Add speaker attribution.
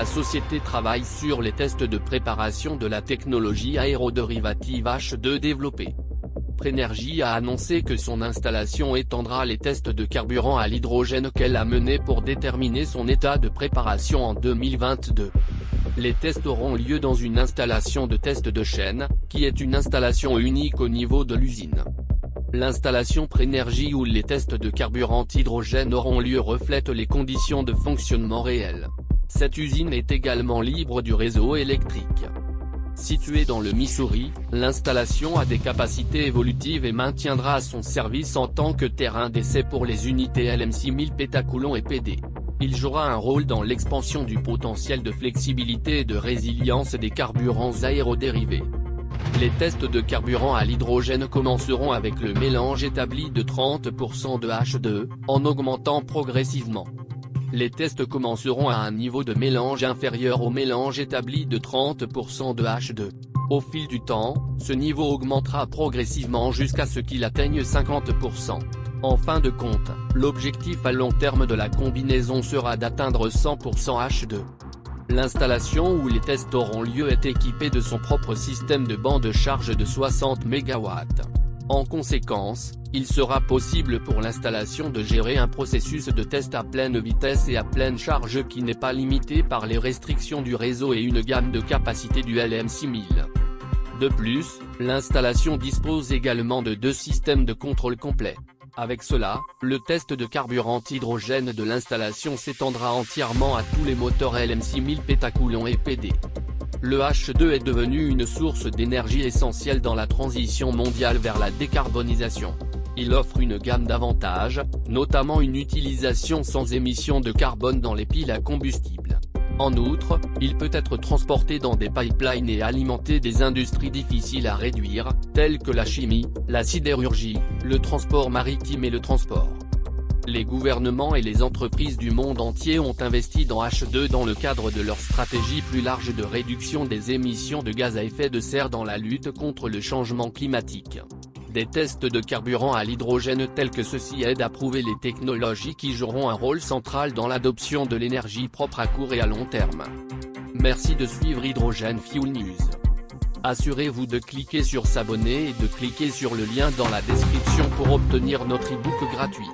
Speaker 1: la société travaille sur les tests de préparation de la technologie aérodérivative H2 développée. Prenergy a annoncé que son installation étendra les tests de carburant à l'hydrogène qu'elle a menés pour déterminer son état de préparation en 2022. Les tests auront lieu dans une installation de test de chaîne, qui est une installation unique au niveau de l'usine. L'installation Prenergy où les tests de carburant hydrogène auront lieu reflète les conditions de fonctionnement réelles. Cette usine est également libre du réseau électrique. Située dans le Missouri, l'installation a des capacités évolutives et maintiendra son service en tant que terrain d'essai pour les unités LM6000 pétacoulomb et PD. Il jouera un rôle dans l'expansion du potentiel de flexibilité et de résilience des carburants aérodérivés. Les tests de carburant à l'hydrogène commenceront avec le mélange établi de 30% de H2, en augmentant progressivement. Les tests commenceront à un niveau de mélange inférieur au mélange établi de 30% de H2. Au fil du temps, ce niveau augmentera progressivement jusqu'à ce qu'il atteigne 50%. En fin de compte, l'objectif à long terme de la combinaison sera d'atteindre 100% H2. L'installation où les tests auront lieu est équipée de son propre système de banc de charge de 60 MW. En conséquence, il sera possible pour l'installation de gérer un processus de test à pleine vitesse et à pleine charge qui n'est pas limité par les restrictions du réseau et une gamme de capacité du LM6000. De plus, l'installation dispose également de 2 systèmes de contrôle complets. Avec cela, le test de carburant hydrogène de l'installation s'étendra entièrement à tous les moteurs LM6000 pétacoulomb et PD. Le H2 est devenu une source d'énergie essentielle dans la transition mondiale vers la décarbonisation. Il offre une gamme d'avantages, notamment une utilisation sans émission de carbone dans les piles à combustible. En outre, il peut être transporté dans des pipelines et alimenter des industries difficiles à réduire, telles que la chimie, la sidérurgie, le transport maritime et le transport. Les gouvernements et les entreprises du monde entier ont investi dans H2 dans le cadre de leur stratégie plus large de réduction des émissions de gaz à effet de serre dans la lutte contre le changement climatique. Des tests de carburant à l'hydrogène tels que ceux-ci aident à prouver les technologies qui joueront un rôle central dans l'adoption de l'énergie propre à court et à long terme. Merci de suivre Hydrogen Fuel News. Assurez-vous de cliquer sur s'abonner et de cliquer sur le lien dans la description pour obtenir notre e-book gratuit.